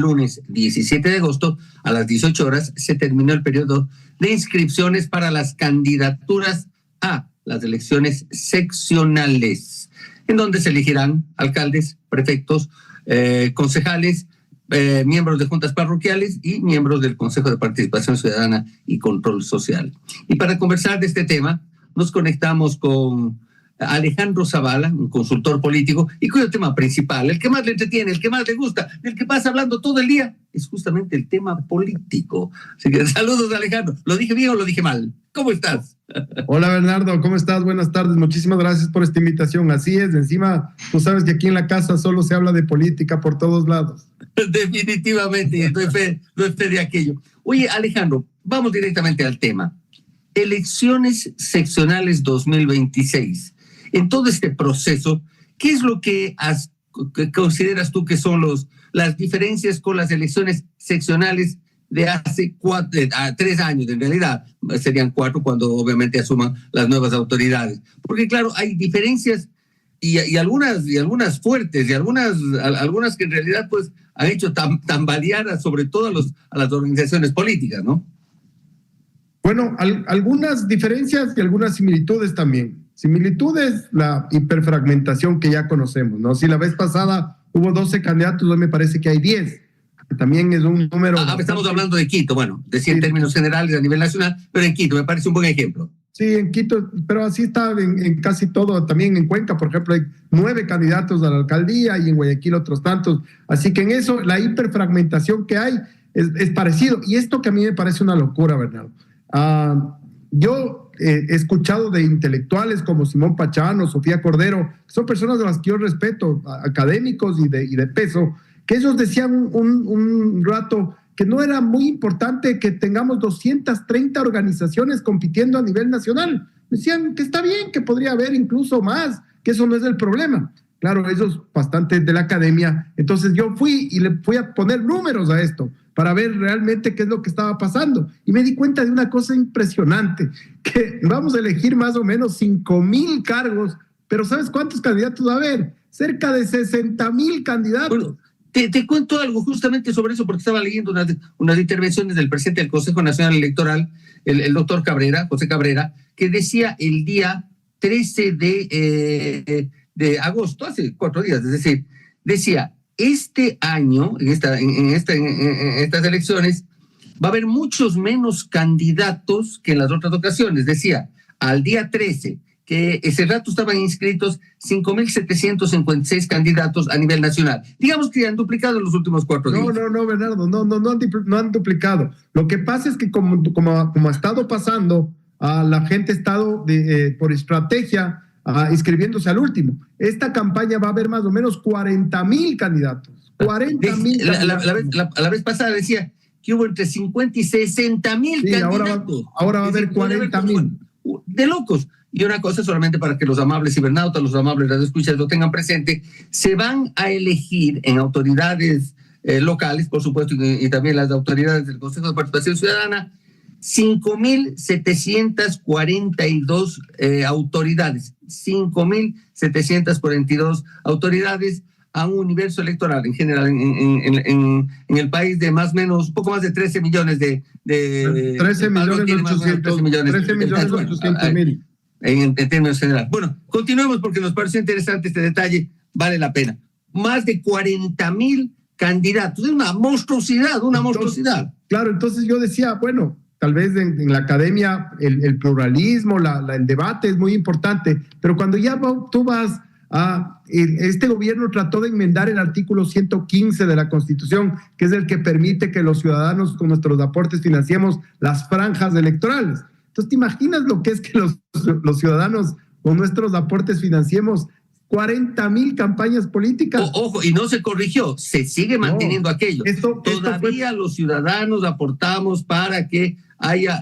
lunes 17 de agosto a las 18 horas se terminó el periodo de inscripciones para las candidaturas a las elecciones seccionales, en donde se elegirán alcaldes, prefectos, concejales, miembros de juntas parroquiales y miembros del Consejo de Participación Ciudadana y Control Social. Y para conversar de este tema, nos conectamos con Alejandro Zavala, un consultor político, y cuyo tema principal, el que más le entretiene, el que más le gusta, el que pasa hablando todo el día, es justamente el tema político. Así que saludos, Alejandro. ¿Lo dije bien o lo dije mal? ¿Cómo estás? Hola, Bernardo, ¿cómo estás? Buenas tardes, muchísimas gracias por esta invitación. Así es, encima tú sabes que aquí en la casa solo se habla de política por todos lados. Definitivamente, doy fe de aquello. Oye, Alejandro, vamos directamente al tema. Elecciones seccionales 2026. En todo este proceso, ¿qué es lo que consideras tú que son las diferencias con las elecciones seccionales de hace 3 años? En realidad serían 4 cuando obviamente asuman las nuevas autoridades. Porque claro, hay diferencias y algunas fuertes y algunas que en realidad pues han hecho tambalear sobre todo a las organizaciones políticas, ¿no? Bueno, algunas diferencias y algunas similitudes también. Similitudes, la hiperfragmentación que ya conocemos, ¿no? Si la vez pasada hubo 12 candidatos, hoy me parece que hay 10. También es un número... Estamos hablando de Quito, bueno, decía en términos generales a nivel nacional, pero en Quito me parece un buen ejemplo. Sí, en Quito, pero así está en casi todo, también en Cuenca, por ejemplo, hay 9 candidatos a la alcaldía y en Guayaquil otros tantos. Así que en eso, la hiperfragmentación que hay es parecido. Y esto que a mí me parece una locura, Bernardo. Yo he escuchado de intelectuales como Simón Pachano, Sofía Cordero, que son personas de las que yo respeto, académicos y de peso, que ellos decían un rato que no era muy importante que tengamos 230 organizaciones compitiendo a nivel nacional. Decían que está bien, que podría haber incluso más, que eso no es el problema. Claro, ellos bastante de la academia. Entonces yo fui y le fui a poner números a esto para ver realmente qué es lo que estaba pasando. Y me di cuenta de una cosa impresionante, que vamos a elegir más o menos 5,000 cargos, pero ¿sabes cuántos candidatos va a haber? Cerca de 60,000 candidatos. Bueno, te cuento algo justamente sobre eso, porque estaba leyendo unas intervenciones del presidente del Consejo Nacional Electoral, el doctor Cabrera, José Cabrera, que decía el día 13 de agosto, hace 4 días, es decir, decía, este año, en estas elecciones, va a haber muchos menos candidatos que en las otras ocasiones. Decía, al día 13, que ese rato estaban inscritos 5,756 candidatos a nivel nacional. Digamos que han duplicado en los últimos 4 días. No, Bernardo, no han duplicado. Lo que pasa es que como ha estado pasando, la gente ha estado por estrategia inscribiéndose al último. Esta campaña va a haber más o menos 40,000 candidatos. 40,000 la vez pasada decía que hubo entre 50 y 60,000 candidatos. Ahora va a haber 40,000. De locos. Y una cosa, solamente para que los amables cibernautas, los amables radioescuchas lo tengan presente, se van a elegir en autoridades locales, por supuesto, y también las autoridades del Consejo de Participación Ciudadana, 5,742 autoridades. 5,742 autoridades a un universo electoral en general en el país de más o menos, un poco más de 13 millones de 13,800,000 en términos generales. Bueno, continuemos porque nos pareció interesante este detalle, vale la pena. Más de 40,000 candidatos, es una monstruosidad, monstruosidad. Claro, entonces yo decía, bueno, tal vez en la academia el pluralismo, el debate es muy importante, pero cuando ya tú vas este gobierno trató de enmendar el artículo 115 de la Constitución, que es el que permite que los ciudadanos con nuestros aportes financiemos las franjas electorales. Entonces, ¿te imaginas lo que es que los ciudadanos con nuestros aportes financiemos 40,000 campañas políticas? Ojo, y no se corrigió, se sigue manteniendo aquello. Todavía los ciudadanos aportamos para que haya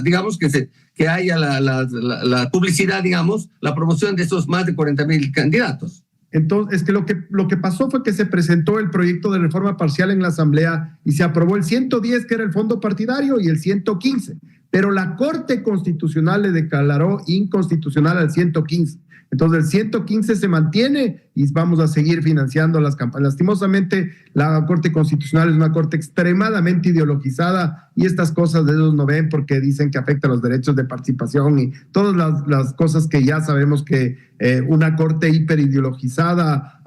digamos que haya la publicidad, digamos, la promoción de esos más de 40,000 candidatos. Entonces, es que lo que pasó fue que se presentó el proyecto de reforma parcial en la Asamblea y se aprobó el 110, que era el fondo partidario, y el 115. Pero la Corte Constitucional le declaró inconstitucional al 115. Entonces el 115 se mantiene y vamos a seguir financiando las campañas. Lastimosamente, la Corte Constitucional es una corte extremadamente ideologizada y estas cosas de ellos no ven porque dicen que afecta los derechos de participación y todas las cosas que ya sabemos que una corte hiperideologizada,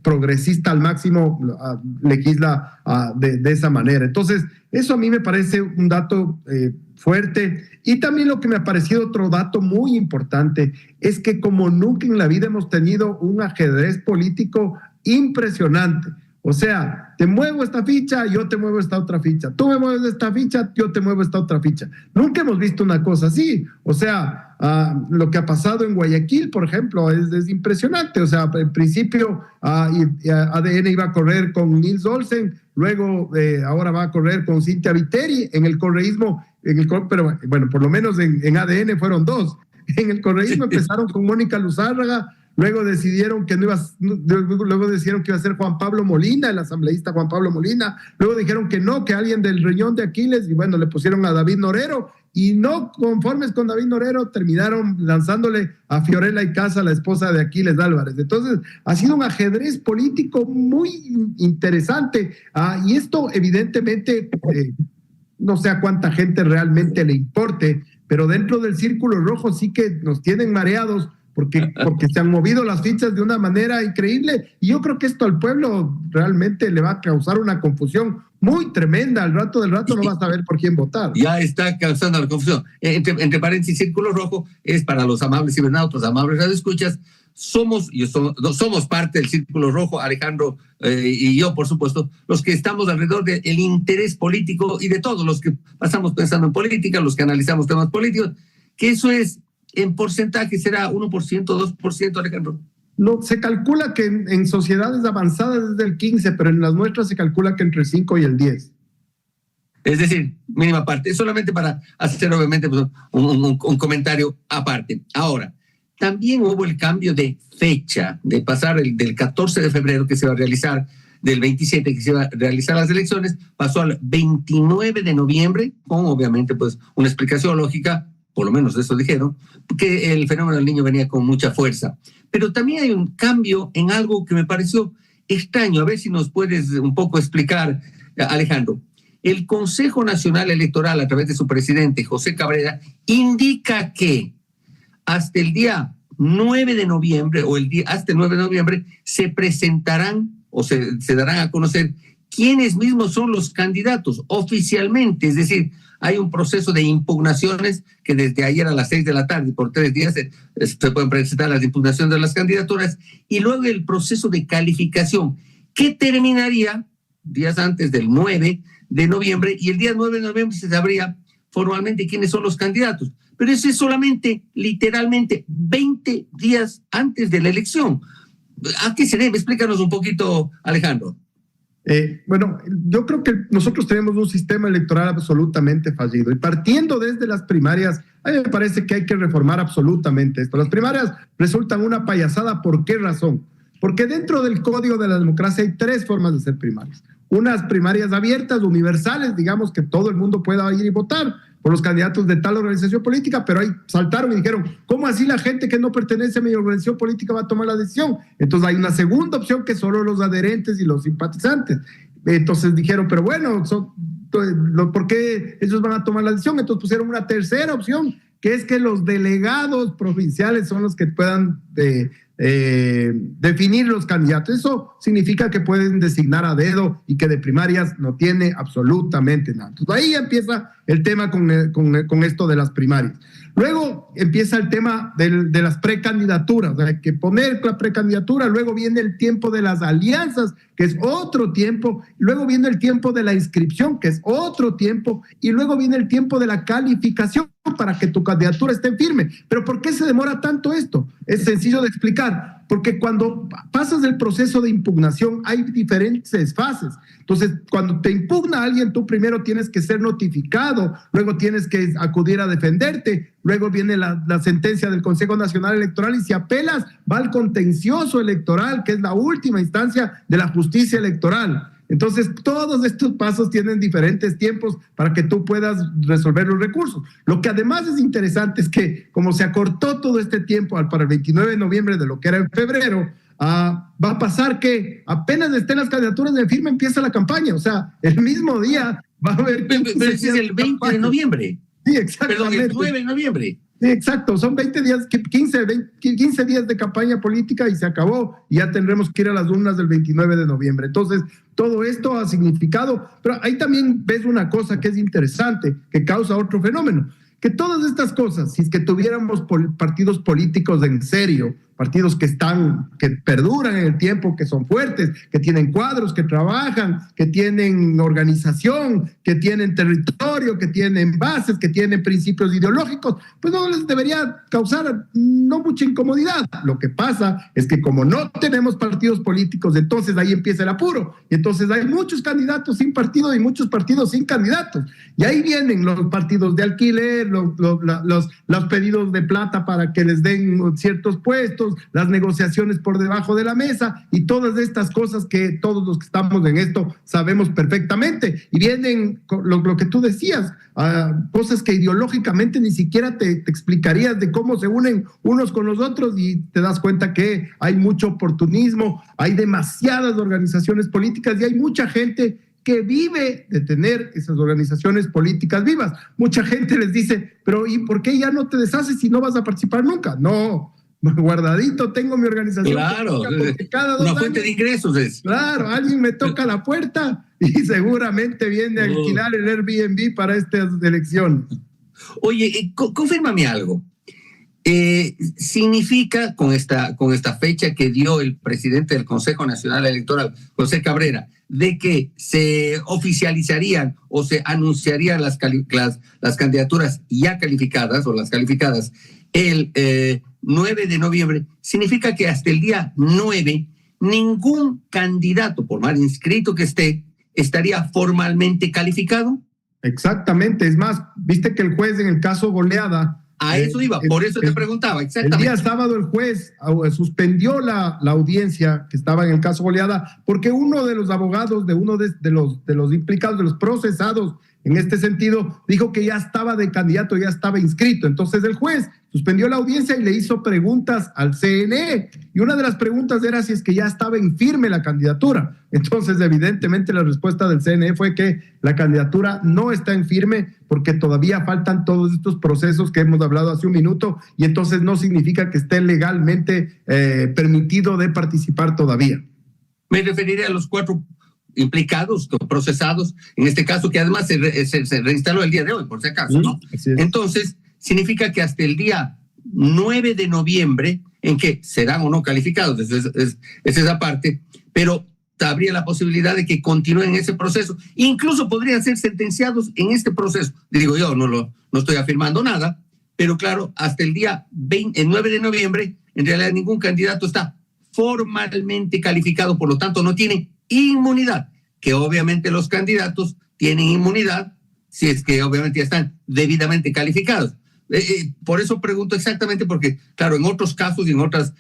progresista al máximo, legisla de esa manera. Entonces, eso a mí me parece un dato fuerte. Y también lo que me ha parecido otro dato muy importante es que como nunca en la vida hemos tenido un ajedrez político impresionante. O sea, te muevo esta ficha, yo te muevo esta otra ficha. Tú me mueves esta ficha, yo te muevo esta otra ficha. Nunca hemos visto una cosa así. O sea, lo que ha pasado en Guayaquil, por ejemplo, es impresionante. O sea, en principio ADN iba a correr con Nils Olsen, luego ahora va a correr con Cintia Viteri. En el correísmo, pero bueno, por lo menos en ADN fueron dos. En el correísmo empezaron con Mónica Luzárraga. Luego decidieron que iba a ser Juan Pablo Molina, el asambleísta Juan Pablo Molina. Luego dijeron que no, que alguien del riñón de Aquiles, y bueno, le pusieron a David Norero. Y no conformes con David Norero, terminaron lanzándole a Fiorella Icaza, la esposa de Aquiles Álvarez. Entonces, ha sido un ajedrez político muy interesante. Y esto, evidentemente, no sé a cuánta gente realmente le importe, pero dentro del Círculo Rojo sí que nos tienen mareados, porque se han movido las fichas de una manera increíble, y yo creo que esto al pueblo realmente le va a causar una confusión muy tremenda. Al rato del rato no va a saber por quién votar. Ya está causando la confusión. Entre paréntesis, Círculo Rojo es para los amables cibernautas, amables radioescuchas. Somos parte del Círculo Rojo, Alejandro y yo, por supuesto, los que estamos alrededor del interés político y de todos los que pasamos pensando en política, los que analizamos temas políticos, que eso es, en porcentaje, será 1%, 2%, Alejandro. No, se calcula que en sociedades avanzadas es del 15%, pero en las nuestras se calcula que entre el 5 y el 10%. Es decir, mínima parte. Es solamente para hacer, obviamente, pues, un comentario aparte. Ahora, también hubo el cambio de fecha, de pasar del 14 de febrero que se va a realizar, del 27 que se va a realizar las elecciones, pasó al 29 de noviembre, con obviamente pues una explicación lógica, por lo menos eso dijeron, que el fenómeno del Niño venía con mucha fuerza. Pero también hay un cambio en algo que me pareció extraño. A ver si nos puedes un poco explicar, Alejandro. El Consejo Nacional Electoral, a través de su presidente, José Cabrera, indica que hasta el día 9 de noviembre, hasta el 9 de noviembre, se presentarán o se darán a conocer quiénes mismos son los candidatos oficialmente. Es decir, hay un proceso de impugnaciones que desde ayer a las 6 de la tarde, por 3 días, se pueden presentar las impugnaciones de las candidaturas, y luego el proceso de calificación, que terminaría días antes del 9 de noviembre, y el día 9 de noviembre se sabría formalmente quiénes son los candidatos. Pero eso es solamente, literalmente, 20 días antes de la elección. ¿A qué se debe? Explícanos un poquito, Alejandro. Bueno, yo creo que nosotros tenemos un sistema electoral absolutamente fallido, y partiendo desde las primarias, a mí me parece que hay que reformar absolutamente esto. Las primarias resultan una payasada. ¿Por qué razón? Porque dentro del Código de la Democracia hay 3 formas de ser primarias. Unas primarias abiertas, universales, digamos que todo el mundo pueda ir y votar por los candidatos de tal organización política, pero ahí saltaron y dijeron, ¿cómo así la gente que no pertenece a mi organización política va a tomar la decisión? Entonces hay una segunda opción que solo los adherentes y los simpatizantes. Entonces dijeron, pero bueno, ¿por qué ellos van a tomar la decisión? Entonces pusieron una tercera opción, que es que los delegados provinciales son los que puedan definir los candidatos. Eso significa que pueden designar a dedo y que de primarias no tiene absolutamente nada. Entonces ahí empieza el tema con esto de las primarias. Luego empieza el tema de las precandidaturas. Hay que poner la precandidatura, luego viene el tiempo de las alianzas, que es otro tiempo, luego viene el tiempo de la inscripción, que es otro tiempo, y luego viene el tiempo de la calificación para que tu candidatura esté firme. ¿Pero por qué se demora tanto esto? Es sencillo de explicar, porque cuando pasas el proceso de impugnación hay diferentes fases. Entonces, cuando te impugna alguien, tú primero tienes que ser notificado, luego tienes que acudir a defenderte, luego viene la sentencia del Consejo Nacional Electoral, y si apelas, va al contencioso electoral, que es la última instancia de la justicia electoral. Entonces, todos estos pasos tienen diferentes tiempos para que tú puedas resolver los recursos. Lo que además es interesante es que, como se acortó todo este tiempo para el 29 de noviembre de lo que era en febrero, va a pasar que apenas estén las candidaturas de firme, empieza la campaña. O sea, el mismo día va a haber... Pero ese es el 20 de noviembre. Sí, exactamente. Perdón, el 9 de noviembre. Sí, exacto, son 20 días, 15 días de campaña política y se acabó, y ya tendremos que ir a las urnas del 29 de noviembre. Entonces, todo esto ha significado, pero ahí también ves una cosa que es interesante, que causa otro fenómeno, que todas estas cosas, si es que tuviéramos partidos políticos en serio, partidos que perduran en el tiempo, que son fuertes, que tienen cuadros, que trabajan, que tienen organización, que tienen territorio, que tienen bases, que tienen principios ideológicos, pues no les debería causar no mucha incomodidad. Lo que pasa es que como no tenemos partidos políticos, entonces ahí empieza el apuro, y entonces hay muchos candidatos sin partido y muchos partidos sin candidatos, y ahí vienen los partidos de alquiler, los pedidos de plata para que les den ciertos puestos, las negociaciones por debajo de la mesa y todas estas cosas que todos los que estamos en esto sabemos perfectamente. Y vienen lo que tú decías, cosas que ideológicamente ni siquiera te explicarías de cómo se unen unos con los otros, y te das cuenta que hay mucho oportunismo, hay demasiadas organizaciones políticas y hay mucha gente que vive de tener esas organizaciones políticas vivas. Mucha gente les dice, pero ¿y por qué ya no te deshaces si no vas a participar nunca? No, guardadito tengo mi organización. Claro, cada 2 una años, fuente de ingresos es. Claro, alguien me toca la puerta y seguramente viene a alquilar el Airbnb para estas elecciones. Oye, confírmame algo. Significa con esta fecha que dio el presidente del Consejo Nacional Electoral, José Cabrera, de que se oficializarían o se anunciarían las candidaturas ya calificadas o las calificadas el 9 de noviembre, significa que hasta el día 9 ningún candidato, por más inscrito que esté, estaría formalmente calificado. Exactamente, es más, viste que el juez en el caso Goleada, a eso iba, por eso te preguntaba, exactamente. El día sábado el juez suspendió la audiencia que estaba en el caso Goleada porque uno de los abogados de uno de los implicados, de los procesados en este sentido, dijo que ya estaba de candidato, ya estaba inscrito. Entonces el juez suspendió la audiencia y le hizo preguntas al CNE. Y una de las preguntas era si es que ya estaba en firme la candidatura. Entonces, evidentemente, la respuesta del CNE fue que la candidatura no está en firme porque todavía faltan todos estos procesos que hemos hablado hace un minuto, y entonces no significa que esté legalmente permitido de participar todavía. Me referiré a los 4 implicados, procesados, en este caso, que además se reinstaló el día de hoy, por si acaso, ¿no? Entonces, significa que hasta el día 9 de noviembre, en que serán o no calificados, es esa parte, pero habría la posibilidad de que continúen ese proceso, incluso podrían ser sentenciados en este proceso. Digo yo, no estoy afirmando nada, pero claro, hasta el día 9 de noviembre, en realidad ningún candidato está formalmente calificado, por lo tanto no tiene inmunidad, que obviamente los candidatos tienen inmunidad si es que obviamente ya están debidamente calificados. Por eso pregunto exactamente, porque claro, en otros casos y en otras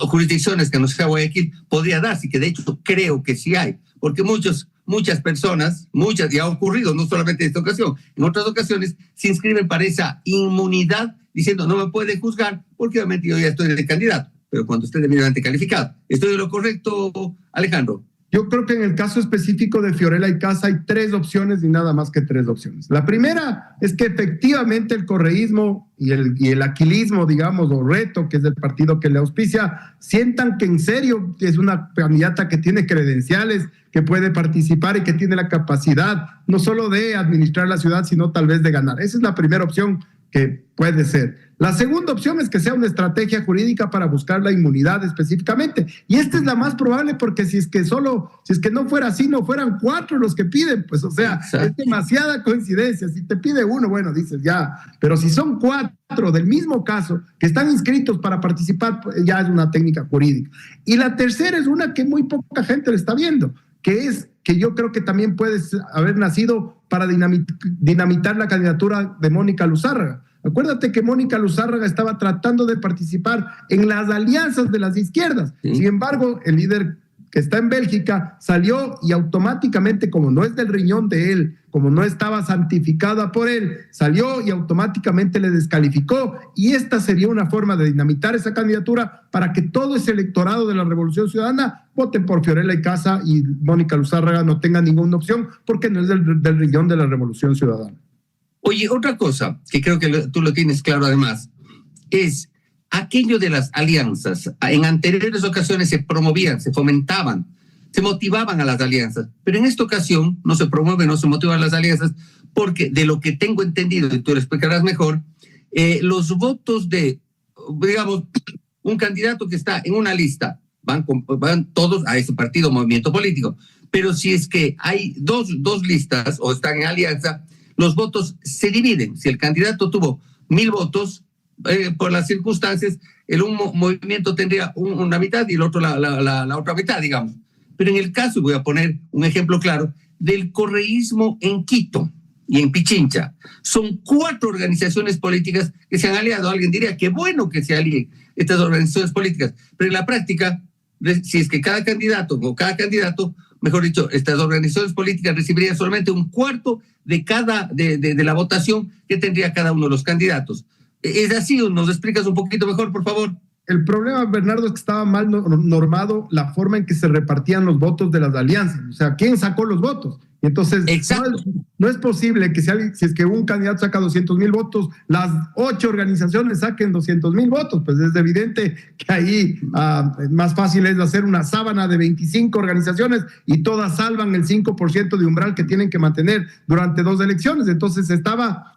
jurisdicciones que no sea Guayaquil podría darse, y que de hecho creo que sí hay, porque muchas personas, ya ha ocurrido, no solamente en esta ocasión, en otras ocasiones se inscriben para esa inmunidad diciendo no me puede juzgar porque obviamente yo ya estoy de candidato, pero cuando esté debidamente calificado. ¿Estoy de lo correcto, Alejandro? Yo creo que en el caso específico de Fiorella y Casa hay 3 opciones y nada más que 3 opciones. La primera es que efectivamente el correísmo y el aquilismo, digamos, o Reto, que es el partido que le auspicia, sientan que en serio es una candidata que tiene credenciales, que puede participar y que tiene la capacidad no solo de administrar la ciudad, sino tal vez de ganar. Esa es la primera opción que puede ser. La segunda opción es que sea una estrategia jurídica para buscar la inmunidad específicamente. Y esta es la más probable, porque si es que no fuera así, no fueran 4 los que piden, pues o sea, es demasiada coincidencia. Si te pide uno, bueno, dices ya, pero si son 4 del mismo caso que están inscritos para participar, pues ya es una técnica jurídica. Y la tercera es una que muy poca gente le está viendo, que es que yo creo que también puede haber nacido para dinamitar la candidatura de Mónica Luzárraga. Acuérdate que Mónica Luzárraga estaba tratando de participar en las alianzas de las izquierdas. Sí. Sin embargo, el líder que está en Bélgica, salió y automáticamente, como no es del riñón de él, como no estaba santificada por él, salió y automáticamente le descalificó, y esta sería una forma de dinamitar esa candidatura para que todo ese electorado de la Revolución Ciudadana voten por Fiorella Icaza y Mónica Luzárraga no tenga ninguna opción porque no es del riñón de la Revolución Ciudadana. Oye, otra cosa que creo que tú lo tienes claro además, es aquello de las alianzas. En anteriores ocasiones se promovían, se fomentaban, se motivaban a las alianzas, pero en esta ocasión no se promueven, no se motivan las alianzas, porque de lo que tengo entendido, y tú lo explicarás mejor, los votos de, digamos, un candidato que está en una lista, van todos a ese partido o movimiento político, pero si es que hay dos listas o están en alianza, los votos se dividen. Si el candidato tuvo 1,000 votos, por las circunstancias, un movimiento tendría una mitad y el otro la otra mitad, digamos. Pero en el caso, voy a poner un ejemplo claro, del correísmo en Quito y en Pichincha, son 4 organizaciones políticas que se han aliado. Alguien diría que bueno que se alíen estas organizaciones políticas, pero en la práctica, si es que cada candidato, mejor dicho, estas organizaciones políticas recibirían solamente 1/4 de la votación que tendría cada uno de los candidatos. ¿Es así o nos explicas un poquito mejor, por favor? El problema, Bernardo, es que estaba mal normado la forma en que se repartían los votos de las alianzas. O sea, ¿quién sacó los votos? Y entonces, no es posible que si es que un candidato saca 200,000 votos, las 8 organizaciones saquen 200,000 votos. Pues es evidente que ahí más fácil es hacer una sábana de 25 organizaciones y todas salvan el 5% de umbral que tienen que mantener durante 2 elecciones. Entonces estaba...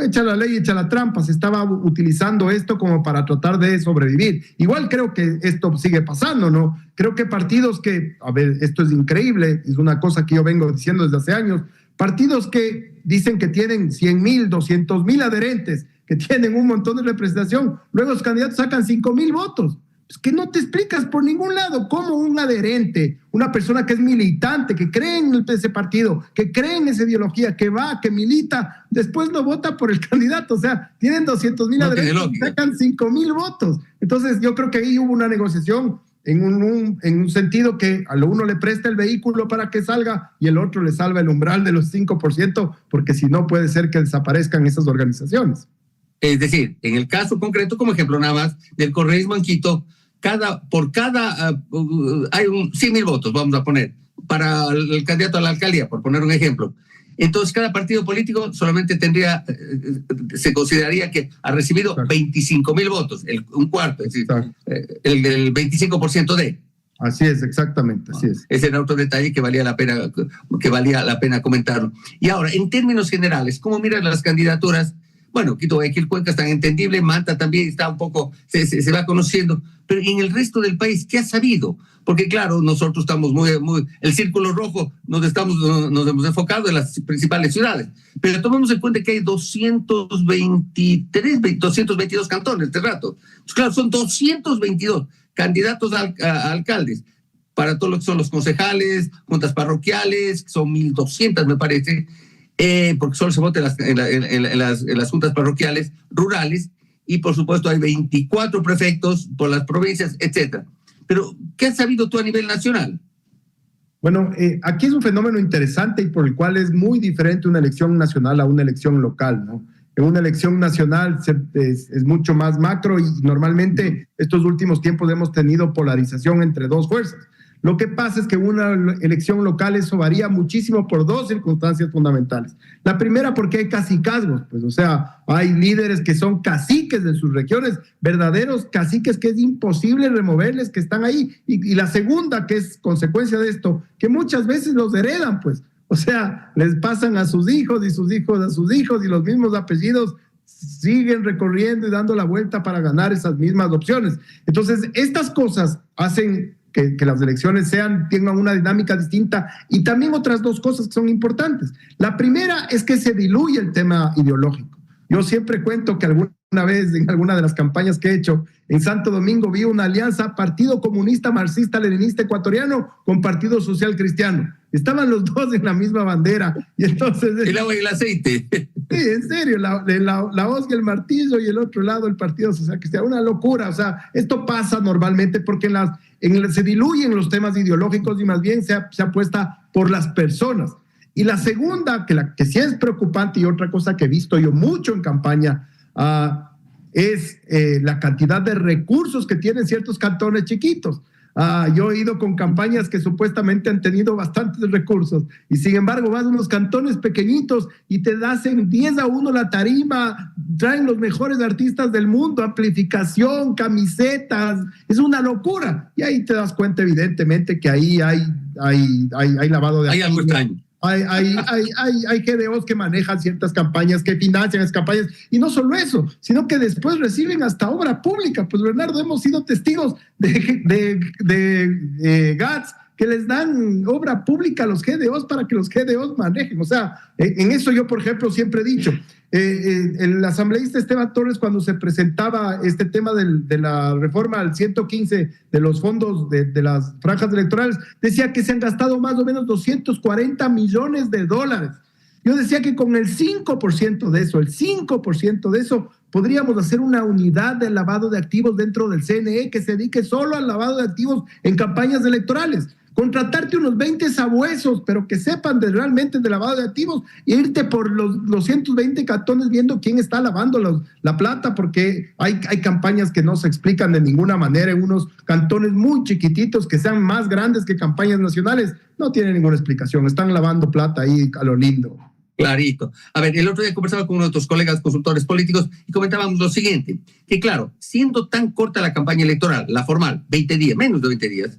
echa la ley, echa la trampa, se estaba utilizando esto como para tratar de sobrevivir. Igual creo que esto sigue pasando, ¿no? Creo que partidos que, a ver, esto es increíble, es una cosa que yo vengo diciendo desde hace años, partidos que dicen que tienen 100,000, 200,000 adherentes, que tienen un montón de representación, luego los candidatos sacan 5,000 votos. Es que no te explicas por ningún lado cómo un adherente, una persona que es militante, que cree en ese partido, que cree en esa ideología, que va, que milita, después no vota por el candidato. O sea, tienen 200,000 adherentes y sacan 5,000 votos. Entonces yo creo que ahí hubo una negociación en un sentido que a lo uno le presta el vehículo para que salga y el otro le salva el umbral de los 5%, porque si no puede ser que desaparezcan esas organizaciones. Es decir, en el caso concreto, como ejemplo nada más, del correísmo en Quito, hay 100,000 votos, vamos a poner, para el candidato a la alcaldía, por poner un ejemplo. Entonces, cada partido político solamente se consideraría que ha recibido 25,000 votos, 1/4, es decir, el 25% de. Así es, exactamente, así es. Ese era otro detalle que valía la pena comentarlo. Y ahora, en términos generales, ¿cómo miran las candidaturas? Bueno, Quito, Guayaquil, Cuenca es tan entendible, Manta también está un poco, se va conociendo, pero en el resto del país, ¿qué ha sabido? Porque claro, nosotros estamos el círculo rojo, nos hemos enfocado en las principales ciudades, pero tomemos en cuenta que hay 222 cantones de rato. Pues claro, son 222 candidatos a alcaldes, para todo lo que son los concejales, juntas parroquiales, son 1,200 me parece, porque solo se vota en las juntas parroquiales rurales, y por supuesto hay 24 prefectos por las provincias, etcétera. Pero, ¿qué has sabido tú a nivel nacional? Bueno, aquí es un fenómeno interesante y por el cual es muy diferente una elección nacional a una elección local, ¿no? En una elección nacional es mucho más macro y normalmente estos últimos tiempos hemos tenido polarización entre 2 fuerzas. Lo que pasa es que en una elección local eso varía muchísimo por 2 circunstancias fundamentales. La primera, porque hay cacicazgos, pues, o sea, hay líderes que son caciques de sus regiones, verdaderos caciques que es imposible removerles, que están ahí. Y la segunda, que es consecuencia de esto, que muchas veces los heredan, pues, o sea, les pasan a sus hijos y sus hijos a sus hijos y los mismos apellidos siguen recorriendo y dando la vuelta para ganar esas mismas opciones. Entonces, estas cosas hacen que las elecciones tengan una dinámica distinta, y también otras 2 cosas que son importantes. La primera es que se diluye el tema ideológico. Yo siempre cuento que alguna vez en alguna de las campañas que he hecho en Santo Domingo vi una alianza Partido Comunista Marxista Leninista Ecuatoriano con Partido Social Cristiano. Estaban los 2 en la misma bandera y entonces... El agua y el aceite. Sí, en serio, la hoz y el martillo y el otro lado el Partido Social Cristiano, una locura. O sea, esto pasa normalmente porque se diluyen los temas ideológicos y más bien se apuesta por las personas. Y la segunda, que sí es preocupante y otra cosa que he visto yo mucho en campaña, es la cantidad de recursos que tienen ciertos cantones chiquitos. Yo he ido con campañas que supuestamente han tenido bastantes recursos y sin embargo vas a unos cantones pequeñitos y te hacen 10-1 la tarima, traen los mejores artistas del mundo, amplificación, camisetas, es una locura. Y ahí te das cuenta evidentemente que ahí hay lavado de activos. Hay algo extraño. Hay GDOs que manejan ciertas campañas, que financian esas campañas, y no solo eso, sino que después reciben hasta obra pública. Pues Bernardo, hemos sido testigos de GATS que les dan obra pública a los GDOs para que los GDOs manejen. O sea, en eso yo, por ejemplo, siempre he dicho, el asambleísta Esteban Torres, cuando se presentaba este tema de la reforma al 115 de los fondos de las franjas electorales, decía que se han gastado más o menos 240 millones de dólares. Yo decía que con el 5% de eso, podríamos hacer una unidad de lavado de activos dentro del CNE que se dedique solo al lavado de activos en campañas electorales. Contratarte unos 20 sabuesos, pero que sepan realmente de lavado de activos, e irte por los 120 cantones viendo quién está lavando la plata, porque hay campañas que no se explican de ninguna manera en unos cantones muy chiquititos que sean más grandes que campañas nacionales. No tienen ninguna explicación, están lavando plata ahí a lo lindo. Clarito. A ver, el otro día conversaba con uno de otros colegas consultores políticos y comentábamos lo siguiente, que claro, siendo tan corta la campaña electoral, la formal, 20 días, menos de 20 días,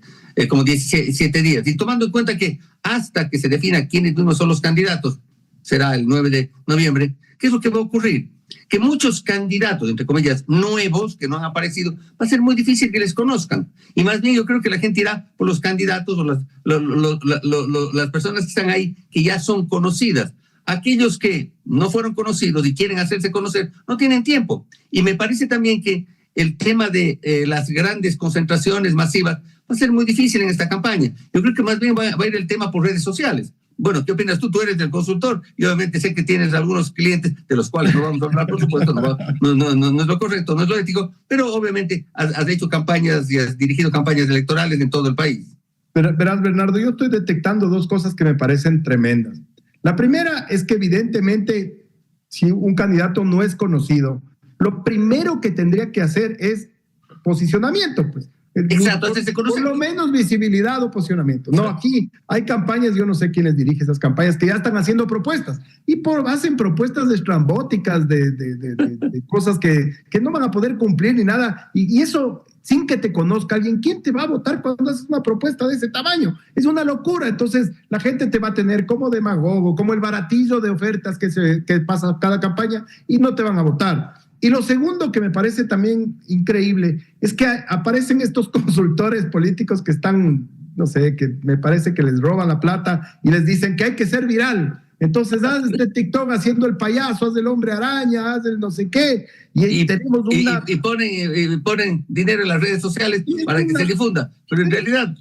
como 17 días, y tomando en cuenta que hasta que se defina quiénes mismos son los candidatos, será el 9 de noviembre, ¿qué es lo que va a ocurrir? Que muchos candidatos, entre comillas, nuevos, que no han aparecido, va a ser muy difícil que les conozcan. Y más bien yo creo que la gente irá por los candidatos o las personas que están ahí, que ya son conocidas. Aquellos que no fueron conocidos y quieren hacerse conocer no tienen tiempo. Y me parece también que el tema de las grandes concentraciones masivas va a ser muy difícil en esta campaña. Yo creo que más bien va a ir el tema por redes sociales. Bueno, ¿qué opinas tú? Tú eres el consultor y obviamente sé que tienes algunos clientes de los cuales no vamos a hablar, por supuesto, no es lo correcto, no es lo ético, pero obviamente has hecho campañas y has dirigido campañas electorales en todo el país. Verás, Bernardo, yo estoy detectando dos cosas que me parecen tremendas. La primera es que evidentemente si un candidato no es conocido, lo primero que tendría que hacer es posicionamiento, pues. Exacto, por lo menos visibilidad o posicionamiento. No, aquí hay campañas, yo no sé quiénes dirigen esas campañas, que ya están haciendo propuestas y hacen propuestas estrambóticas de cosas que no van a poder cumplir ni nada, y eso sin que te conozca alguien. ¿Quién te va a votar cuando haces una propuesta de ese tamaño? Es una locura. Entonces la gente te va a tener como demagogo, como el baratillo de ofertas que pasa cada campaña, y no te van a votar. Y lo segundo que me parece también increíble es que aparecen estos consultores políticos que están, no sé, que me parece que les roban la plata y les dicen que hay que ser viral. Entonces haz este TikTok haciendo el payaso, haz el hombre araña, haz el no sé qué. Y tenemos una... Y ponen dinero en las redes sociales para que se difunda. Pero en realidad,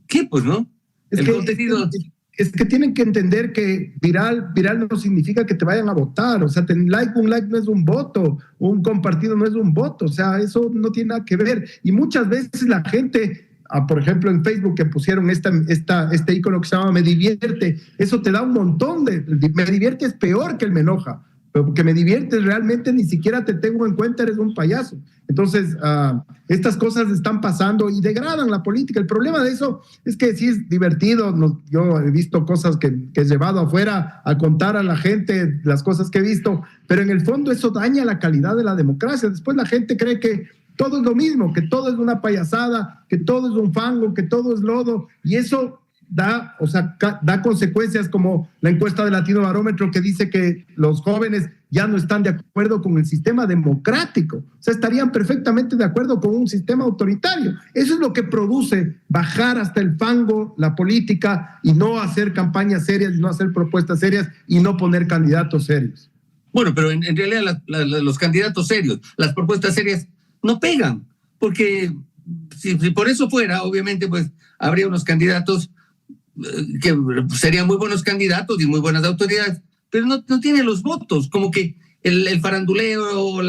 ¿qué? Pues, ¿no? El contenido... Es que tienen que entender que viral no significa que te vayan a votar. O sea, un like no es un voto, un compartido no es un voto. O sea, eso no tiene nada que ver. Y muchas veces la gente, por ejemplo, en Facebook que pusieron este icono que se llama Me Divierte, eso te da un montón de... Me divierte es peor que el me enoja. Porque me diviertes realmente, ni siquiera te tengo en cuenta, eres un payaso. Entonces, estas cosas están pasando y degradan la política. El problema de eso es que sí es divertido. Yo he visto cosas que he llevado afuera a contar a la gente las cosas que he visto, pero en el fondo eso daña la calidad de la democracia. Después la gente cree que todo es lo mismo, que todo es una payasada, que todo es un fango, que todo es lodo, y eso da consecuencias como la encuesta de Latino Barómetro que dice que los jóvenes ya no están de acuerdo con el sistema democrático, o sea, estarían perfectamente de acuerdo con un sistema autoritario. Eso es lo que produce bajar hasta el fango la política y no hacer campañas serias, no hacer propuestas serias y no poner candidatos serios. Bueno, pero en realidad los candidatos serios, las propuestas serias no pegan, porque si por eso fuera, obviamente pues habría unos candidatos que serían muy buenos candidatos y muy buenas autoridades, pero no tiene los votos, como que el faranduleo,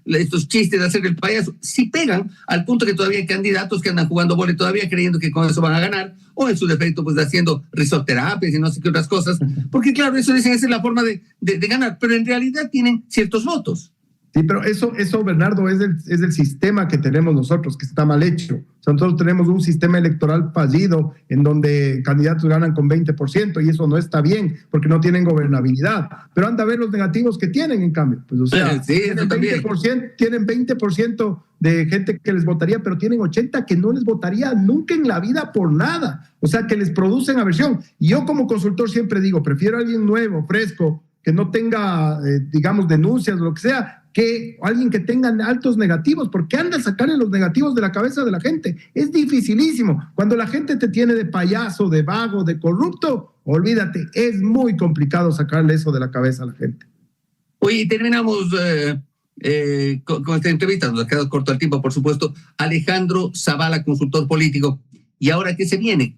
estos chistes de hacer el payaso, sí pegan al punto que todavía hay candidatos que andan jugando vóley todavía creyendo que con eso van a ganar, o en su defecto pues haciendo risoterapias y no sé qué otras cosas, porque claro, eso dicen, esa es la forma de ganar, pero en realidad tienen ciertos votos. Sí, pero eso Bernardo, es el sistema que tenemos nosotros, que está mal hecho. O sea, nosotros tenemos un sistema electoral fallido en donde candidatos ganan con 20% y eso no está bien porque no tienen gobernabilidad. Pero anda a ver los negativos que tienen, en cambio. Pues, o sea, sí, tienen 20% de gente que les votaría, pero tienen 80% que no les votaría nunca en la vida por nada. O sea, que les producen aversión. Y yo como consultor siempre digo, prefiero a alguien nuevo, fresco, que no tenga, digamos, denuncias o lo que sea, que alguien que tenga altos negativos, porque anda a sacarle los negativos de la cabeza de la gente. Es dificilísimo. Cuando la gente te tiene de payaso, de vago, de corrupto, olvídate, es muy complicado sacarle eso de la cabeza a la gente. Oye, terminamos con esta entrevista, nos ha quedado corto el tiempo, por supuesto. Alejandro Zavala, consultor político. ¿Y ahora qué se viene?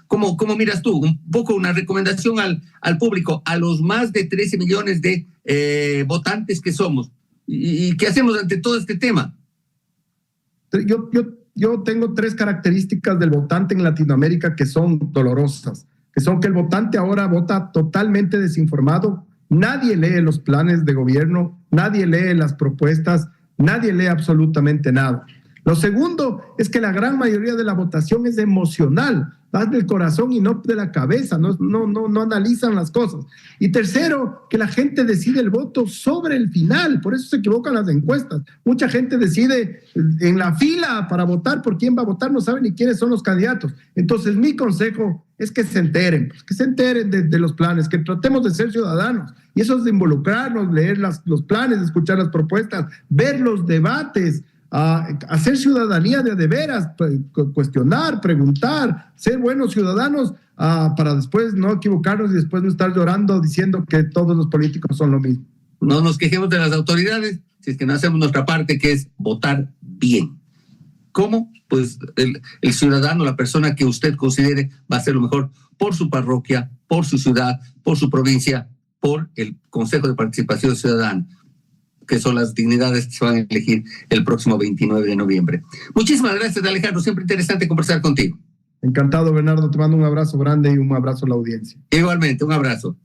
¿Cómo miras tú? Un poco una recomendación al público, a los más de 13 millones de votantes que somos. ¿Y qué hacemos ante todo este tema? Yo tengo 3 características del votante en Latinoamérica que son dolorosas, que son que el votante ahora vota totalmente desinformado, nadie lee los planes de gobierno, nadie lee las propuestas, nadie lee absolutamente nada. Lo segundo es que la gran mayoría de la votación es emocional, va del corazón y no de la cabeza, no analizan las cosas. Y tercero, que la gente decide el voto sobre el final, por eso se equivocan las encuestas. Mucha gente decide en la fila para votar por quién va a votar, no saben ni quiénes son los candidatos. Entonces mi consejo es que se enteren, de los planes, que tratemos de ser ciudadanos. Y eso es de involucrarnos, leer los planes, escuchar las propuestas, ver los debates, hacer ciudadanía de veras, cuestionar, preguntar, ser buenos ciudadanos para después no equivocarnos y después no estar llorando diciendo que todos los políticos son lo mismo. No nos quejemos de las autoridades si es que no hacemos nuestra parte, que es votar bien. ¿Cómo? Pues el ciudadano, la persona que usted considere va a hacer lo mejor por su parroquia, por su ciudad, por su provincia, por el Consejo de Participación Ciudadana, que son las dignidades que se van a elegir el próximo 29 de noviembre. Muchísimas gracias, Alejandro. Siempre interesante conversar contigo. Encantado, Bernardo. Te mando un abrazo grande y un abrazo a la audiencia. Igualmente, un abrazo.